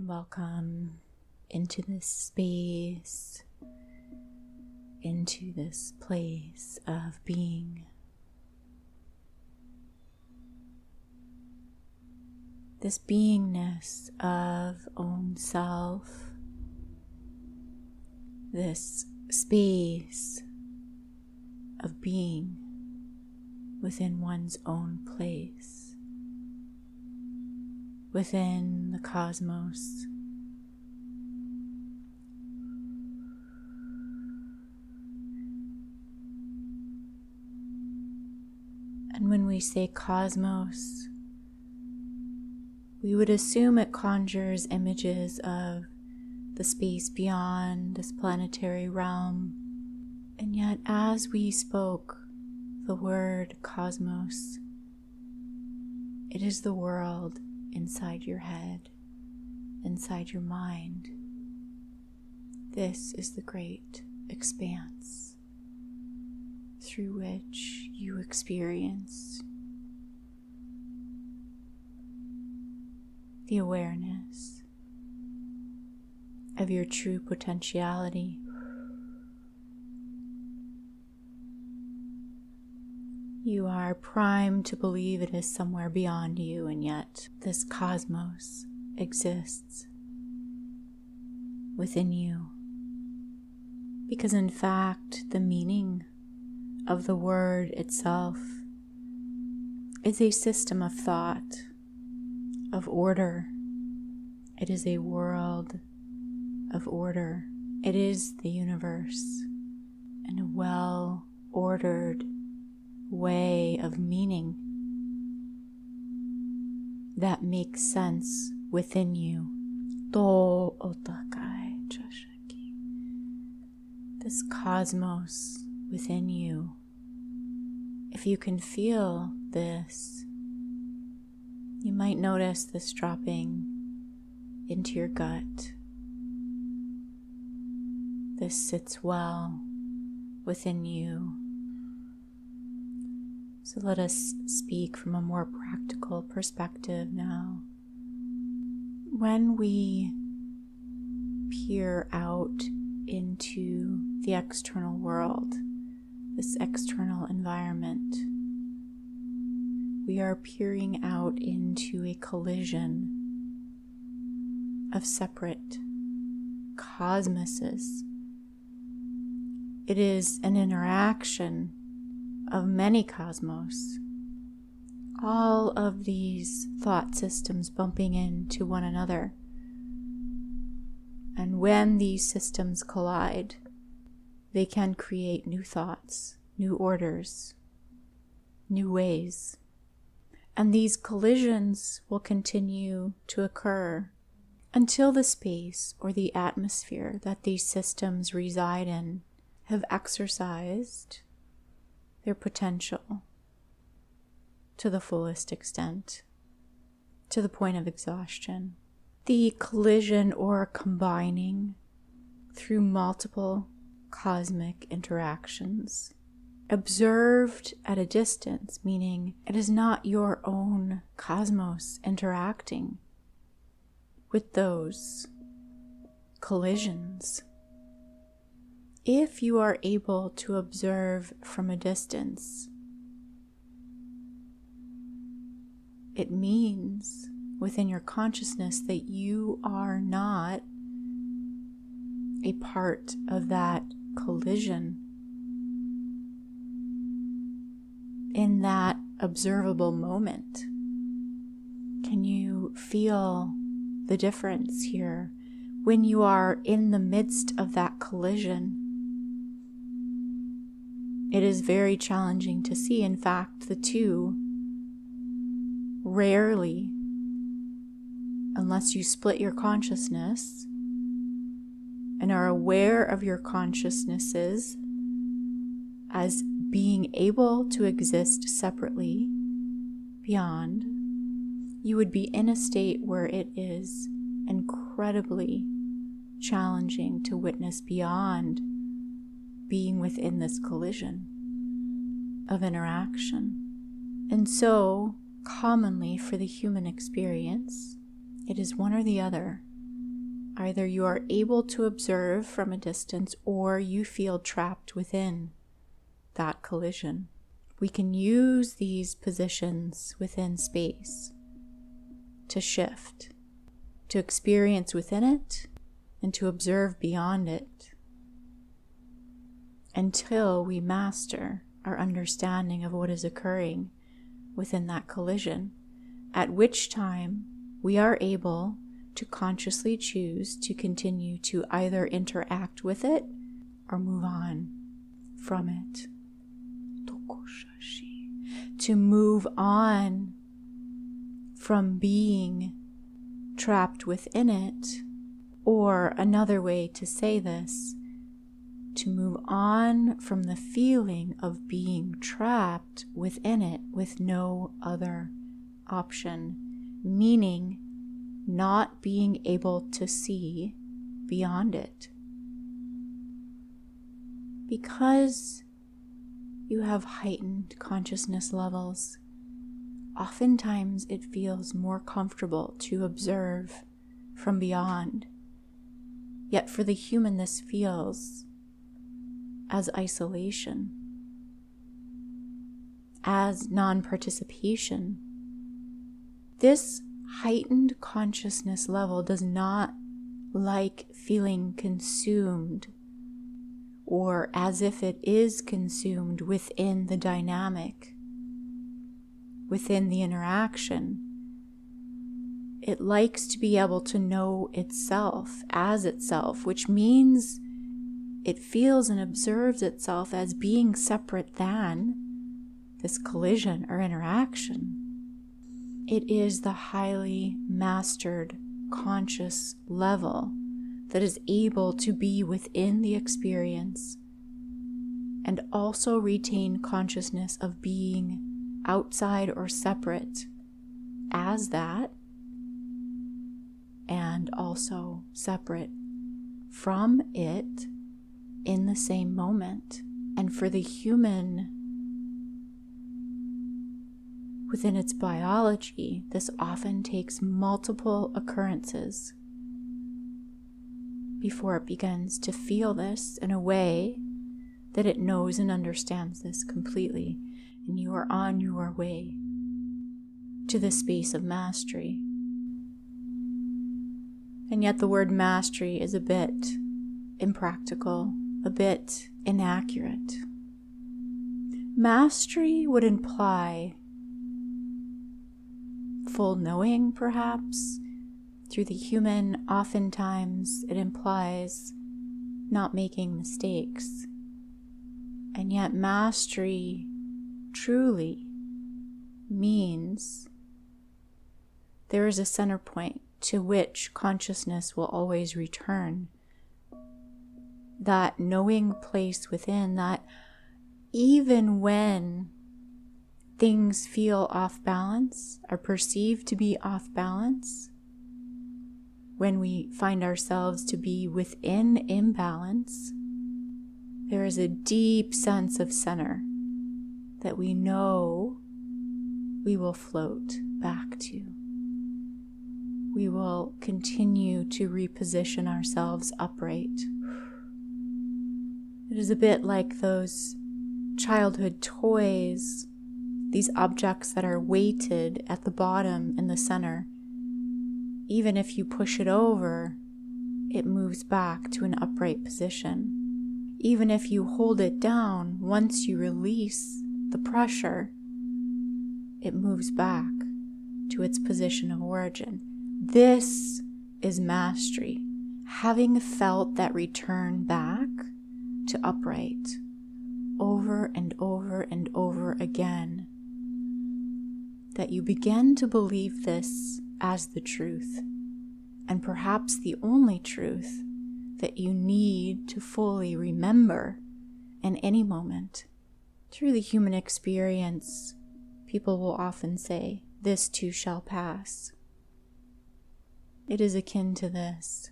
and welcome into this space, into this place of being. This beingness of own self, this space of being within one's own place, within the cosmos. And when we say cosmos, we would assume it conjures images of the space beyond this planetary realm. And yet, as we spoke the word cosmos, it is the world inside your head, inside your mind. This is the great expanse through which you experience the awareness of your true potentiality. You are primed to believe it is somewhere beyond you, and yet this cosmos exists within you. Because in fact, the meaning of the word itself is a system of thought, of order. It is a world of order. It is the universe and a well-ordered way of meaning that makes sense within you. This cosmos within you. If you can feel this, you might notice this dropping into your gut. This sits well within you. So let us speak from a more practical perspective now. When we peer out into the external world, this external environment, we are peering out into a collision of separate cosmoses. It is an interaction of many cosmos, all of these thought systems bumping into one another. And when these systems collide, they can create new thoughts, new orders, new ways. And these collisions will continue to occur until the space or the atmosphere that these systems reside in have exercised their potential to the fullest extent, to the point of exhaustion. The collision or combining through multiple cosmic interactions, observed at a distance, meaning it is not your own cosmos interacting with those collisions. If you are able to observe from a distance, it means within your consciousness that you are not a part of that collision in that observable moment. Can you feel the difference here? When you are in the midst of that collision, it is very challenging to see. In fact, the two rarely, unless you split your consciousness and are aware of your consciousnesses as being able to exist separately beyond, you would be in a state where it is incredibly challenging to witness beyond being within this collision of interaction. And so, commonly for the human experience, it is one or the other. Either you are able to observe from a distance or you feel trapped within that collision. We can use these positions within space to shift, to experience within it, and to observe beyond it until we master our understanding of what is occurring within that collision, at which time we are able to consciously choose to continue to either interact with it or move on from it. To move on from being trapped within it, or another way to say this, to move on from the feeling of being trapped within it with no other option, meaning not being able to see beyond it. Because you have heightened consciousness levels, oftentimes it feels more comfortable to observe from beyond. Yet for the human, this feels as isolation, as non-participation. This heightened consciousness level does not like feeling consumed or as if it is consumed within the dynamic, within the interaction. It likes to be able to know itself as itself, which means it feels and observes itself as being separate than this collision or interaction. It is the highly mastered conscious level that is able to be within the experience and also retain consciousness of being outside or separate as that, and also separate from it in the same moment. And for the human, within its biology, this often takes multiple occurrences before it begins to feel this in a way that it knows and understands this completely. And you are on your way to the space of mastery. And yet the word mastery is a bit impractical, a bit inaccurate. Mastery would imply full knowing, perhaps. Through the human, oftentimes it implies not making mistakes. And yet mastery truly means there is a center point to which consciousness will always return. That knowing place within, that even when things feel off balance, are perceived to be off balance, when we find ourselves to be within imbalance, there is a deep sense of center that we know we will float back to. We will continue to reposition ourselves upright. It is a bit like those childhood toys, these objects that are weighted at the bottom in the center. Even if you push it over, it moves back to an upright position. Even if you hold it down, once you release the pressure, it moves back to its position of origin. This is mastery, having felt that return back to upright over and over and over again, that you begin to believe this as the truth, and perhaps the only truth that you need to fully remember in any moment. Through the human experience, people will often say, "This too shall pass." It is akin to this.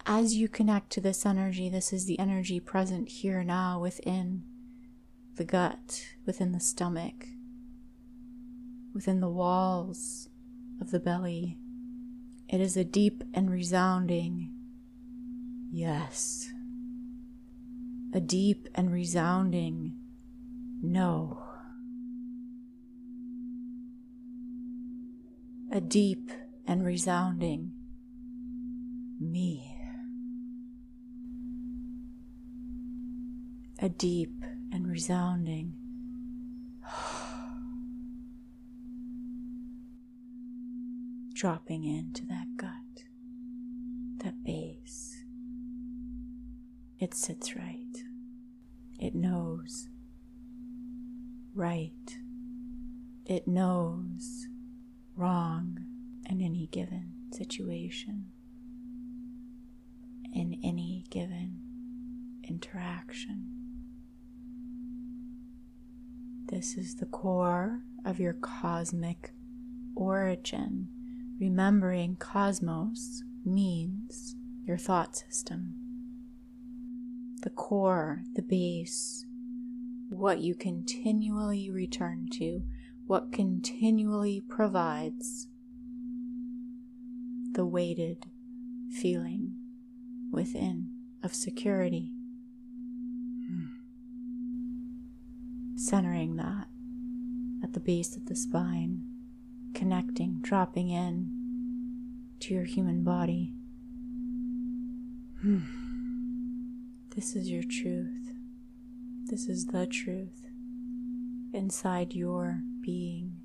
As you connect to this energy, this is the energy present here now within the gut, within the stomach, within the walls of the belly. It is a deep and resounding yes. A deep and resounding no. A deep and resounding me. A deep and resounding dropping into that gut, that base. It sits right. It knows right. It knows wrong in any given situation, in any given interaction. This is the core of your cosmic origin. Remembering cosmos means your thought system. The core, the base, what you continually return to, what continually provides the weighted feeling within of security. Centering that at the base of the spine, connecting, dropping in to your human body. This is your truth. This is the truth inside your being.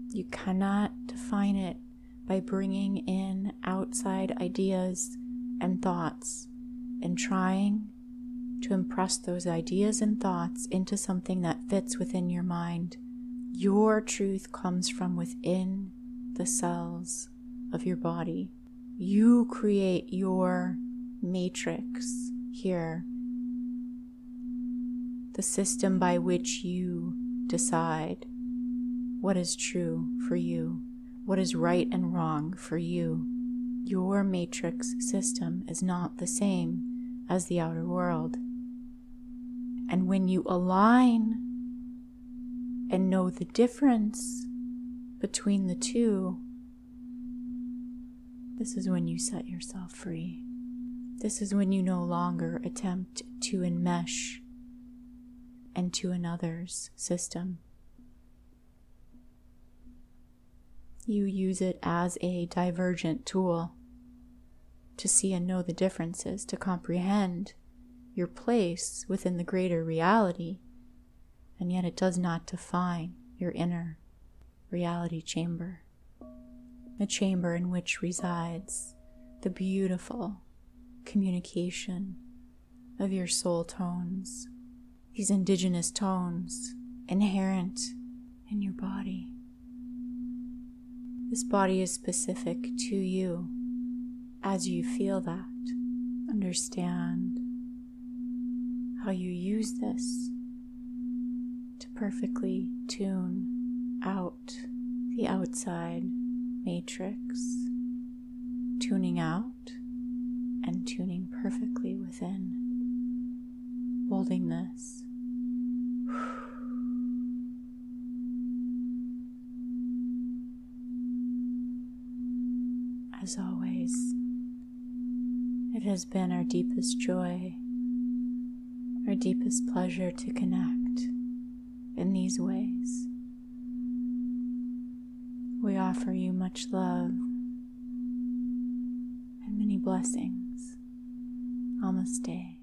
You cannot define it by bringing in outside ideas and thoughts and trying to impress those ideas and thoughts into something that fits within your mind. Your truth comes from within the cells of your body. You create your matrix here, the system by which you decide what is true for you, what is right and wrong for you. Your matrix system is not the same as the outer world. And when you align and know the difference between the two, this is when you set yourself free. This is when you no longer attempt to enmesh into another's system. You use it as a divergent tool to see and know the differences, to comprehend your place within the greater reality, and yet it does not define your inner reality chamber, the chamber in which resides the beautiful communication of your soul tones, these indigenous tones inherent in your body. This body is specific to you. As you feel that, understand how you use this to perfectly tune out the outside matrix, tuning out and tuning perfectly within, holding this. As always, it has been our deepest joy, our deepest pleasure to connect in these ways. We offer you much love and many blessings. Namaste.